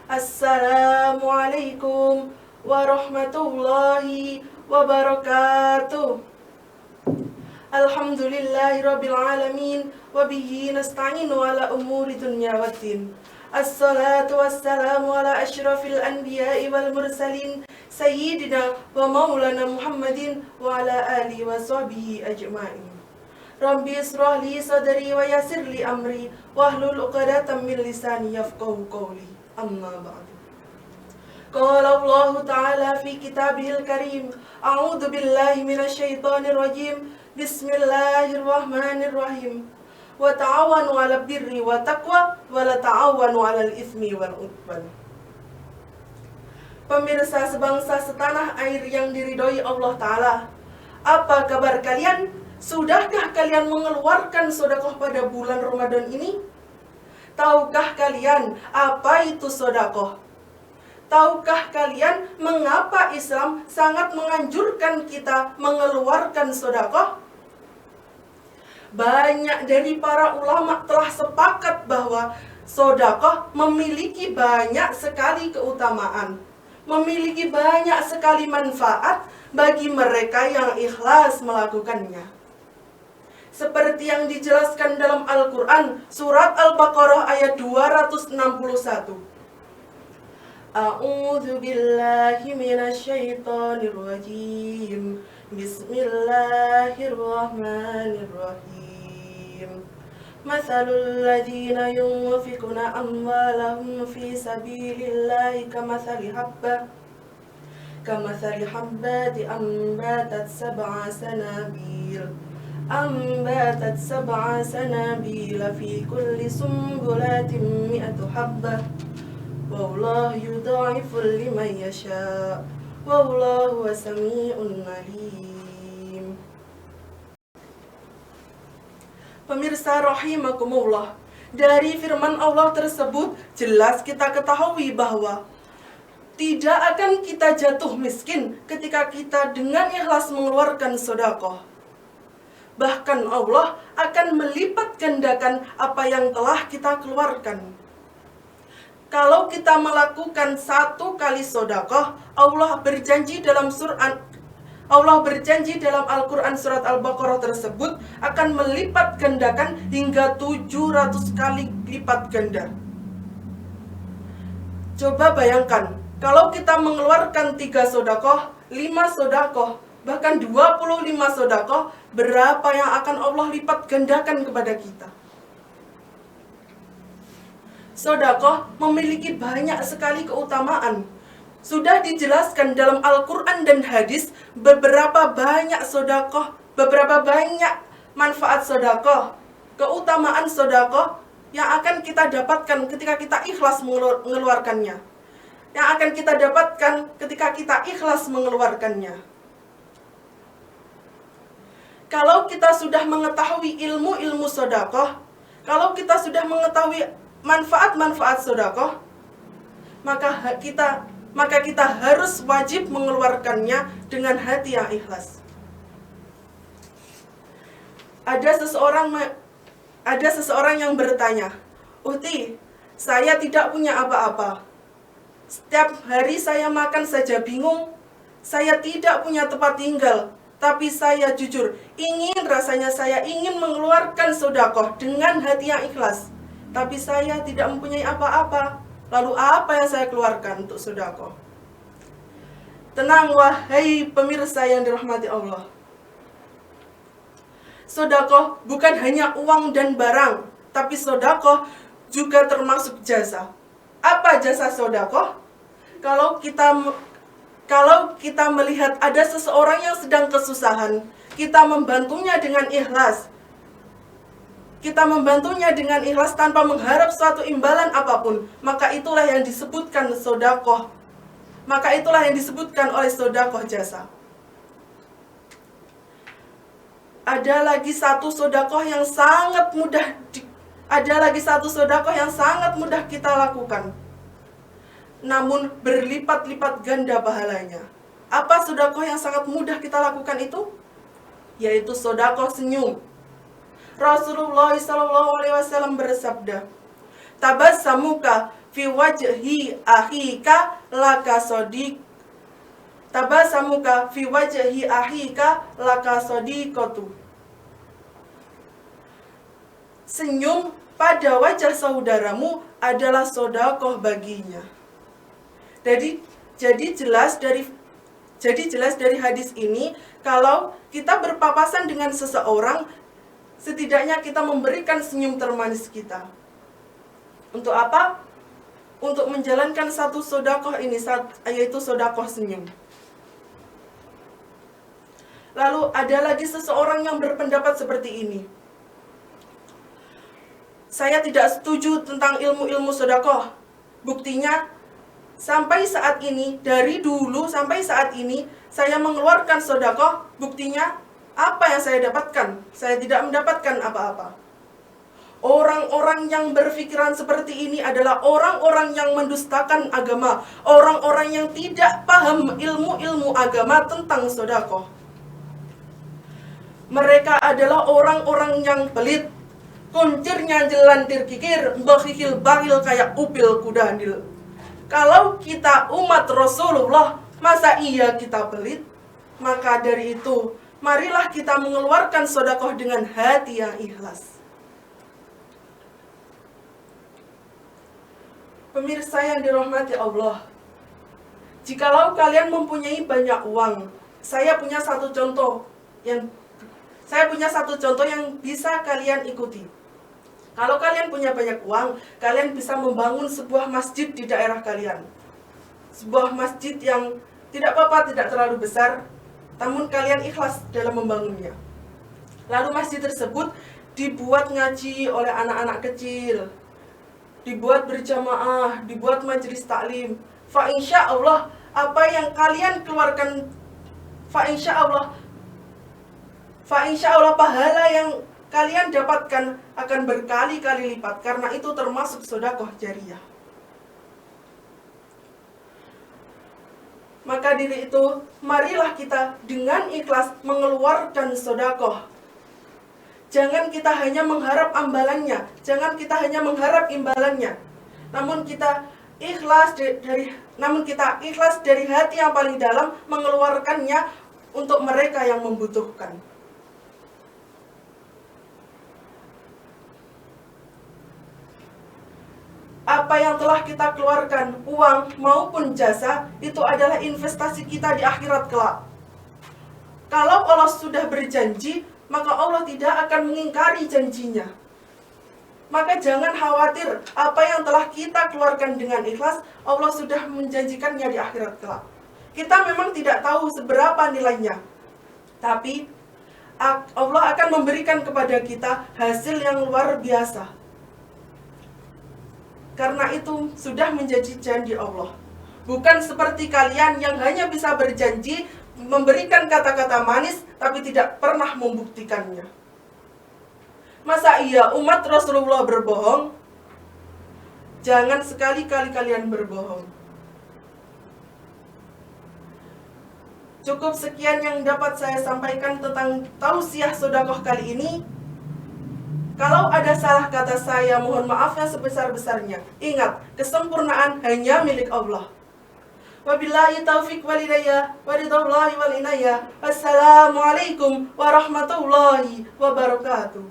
Assalamualaikum warahmatullahi wabarakatuh. Alhamdulillahirabbil alamin wa bihi nasta'inu ala umuri dunya waddin. Assalatu wassalamu ala asyrafil anbiya'i wal mursalin sayyidina wa maulana Muhammadin wa ala alihi wa sahbihi ajma'in. Rabbi israh li sadri wa yassir li amri wahlul 'uqdatam min lisani yafqahu qawli. Amma ba'du. Qala Allah Ta'ala fi kitabihil karim, a'udzu billahi minasy syaithanir rajim. Bismillahirrahmanirrahim. Wa ta'awanu 'alal birri wa taqwa wa la ta'awanu 'alal itsmi wal 'udwan. Pemirsa sebangsa setanah air yang diridhoi Allah Ta'ala, apa kabar kalian? Sudahkah kalian mengeluarkan sedekah pada bulan Ramadan ini? Tahukah kalian apa itu sedekah? Tahukah kalian mengapa Islam sangat menganjurkan kita mengeluarkan sedekah? Banyak dari para ulama telah sepakat bahwa sedekah memiliki banyak sekali keutamaan, memiliki banyak sekali manfaat bagi mereka yang ikhlas melakukannya. Seperti yang dijelaskan dalam Al-Quran, surat Al-Baqarah ayat 261. A'udzu billahi minasy syaithanir rajim. Bismillahirrahmanirrahim. Matsalul ladzina yunfiquna amwalahum fi sabilillahi kamatsali habbati ambatat sab'a sanabil fi kulli sumbulatin mi'atu habbah. Wallahu yudha'ifu liman yasha' wallahu samii'un 'aliim. Pemirsa rahimakumullah, dari firman Allah tersebut jelas kita ketahui bahwa tidak akan kita jatuh miskin ketika kita dengan ikhlas mengeluarkan sedekah. Bahkan Allah akan melipat gandakan apa yang telah kita keluarkan. Kalau kita melakukan 1 kali sedekah, Allah berjanji dalam Al-Quran surat Al-Baqarah tersebut akan melipat gandakan hingga 700 kali lipat ganda. Coba bayangkan, kalau kita mengeluarkan 3 sedekah, 5 sedekah, bahkan 25 sedekah, berapa yang akan Allah lipat gandakan kepada kita? Sedekah memiliki banyak sekali keutamaan. Sudah dijelaskan dalam Al-Quran dan hadis beberapa banyak sedekah, beberapa banyak manfaat sedekah, keutamaan sedekah yang akan kita dapatkan ketika kita ikhlas mengeluarkannya. Yang akan kita dapatkan ketika kita ikhlas mengeluarkannya. Kalau kita sudah mengetahui ilmu-ilmu sedekah, kalau kita sudah mengetahui manfaat-manfaat sedekah, maka kita harus wajib mengeluarkannya dengan hati yang ikhlas. Ada seseorang yang bertanya, "Uhti, saya tidak punya apa-apa. Setiap hari saya makan saja bingung. Saya tidak punya tempat tinggal. Tapi saya jujur, rasanya saya ingin mengeluarkan sedekah dengan hati yang ikhlas. Tapi saya tidak mempunyai apa-apa. Lalu apa yang saya keluarkan untuk sedekah?" Tenang wahai pemirsa yang dirahmati Allah. Sedekah bukan hanya uang dan barang, tapi sedekah juga termasuk jasa. Apa jasa sedekah? Kalau kita melihat ada seseorang yang sedang kesusahan, kita membantunya dengan ikhlas. Kita membantunya dengan ikhlas tanpa mengharap suatu imbalan apapun, maka itulah yang disebutkan sedekah. Maka itulah yang disebutkan oleh sedekah jasa. Ada lagi satu sedekah yang sangat mudah kita lakukan, namun berlipat-lipat ganda pahalanya. Apa sedekah yang sangat mudah kita lakukan itu? Yaitu sedekah senyum. Rasulullah SAW bersabda, "Tabassamuka fi wajhi akhika laka sadiq. Tabasamuka fi wajhi akhika laka sadiqatu. Senyum pada wajah saudaramu adalah sedekah baginya. Jadi jelas dari hadis ini, kalau kita berpapasan dengan seseorang, setidaknya kita memberikan senyum termanis kita. Untuk apa? Untuk menjalankan satu sedekah ini, yaitu sedekah senyum. Lalu ada lagi seseorang yang berpendapat seperti ini. Saya tidak setuju tentang ilmu-ilmu sedekah. Buktinya, sampai saat ini, dari dulu sampai saat ini, saya mengeluarkan sedekah. Buktinya, apa yang saya dapatkan? Saya tidak mendapatkan apa-apa. Orang-orang yang berpikiran seperti ini adalah orang-orang yang mendustakan agama. Orang-orang yang tidak paham ilmu-ilmu agama tentang sedekah. Mereka adalah orang-orang yang pelit. Kuncirnya jelantir kikir, bakhil bagil kayak upil kuda handil. Kalau kita umat Rasulullah, masa iya kita pelit? Maka dari itu, marilah kita mengeluarkan sedekah dengan hati yang ikhlas. Pemirsa yang dirahmati Allah, jikalau kalian mempunyai banyak uang, saya punya satu contoh yang bisa kalian ikuti. Kalau kalian punya banyak uang, kalian bisa membangun sebuah masjid di daerah kalian. Sebuah masjid yang tidak apa-apa, tidak terlalu besar, namun kalian ikhlas dalam membangunnya. Lalu masjid tersebut dibuat ngaji oleh anak-anak kecil, dibuat berjamaah, dibuat majelis taklim. Fa insya Allah, apa yang kalian keluarkan, fa insya Allah pahala yang kalian dapatkan akan berkali-kali lipat, karena itu termasuk sedekah jariyah. Maka dari itu, marilah kita dengan ikhlas mengeluarkan sedekah. Jangan kita hanya mengharap imbalannya, namun kita ikhlas dari hati yang paling dalam mengeluarkannya untuk mereka yang membutuhkan. Apa yang telah kita keluarkan, uang maupun jasa, itu adalah investasi kita di akhirat kelak. Kalau Allah sudah berjanji, maka Allah tidak akan mengingkari janjinya. Maka jangan khawatir, apa yang telah kita keluarkan dengan ikhlas, Allah sudah menjanjikannya di akhirat kelak. Kita memang tidak tahu seberapa nilainya, tapi Allah akan memberikan kepada kita hasil yang luar biasa. Karena itu sudah menjadi janji Allah. Bukan seperti kalian yang hanya bisa berjanji, memberikan kata-kata manis, tapi tidak pernah membuktikannya. Masa iya umat Rasulullah berbohong? Jangan sekali-kali kalian berbohong. Cukup sekian yang dapat saya sampaikan tentang tausiah sedekah kali ini. Kalau ada salah kata saya, mohon maaf yang sebesar-besarnya. Ingat, kesempurnaan hanya milik Allah. Wabillahi taufiq walhidayah, waridhallahi wal inayah. Assalamualaikum warahmatullahi wabarakatuh.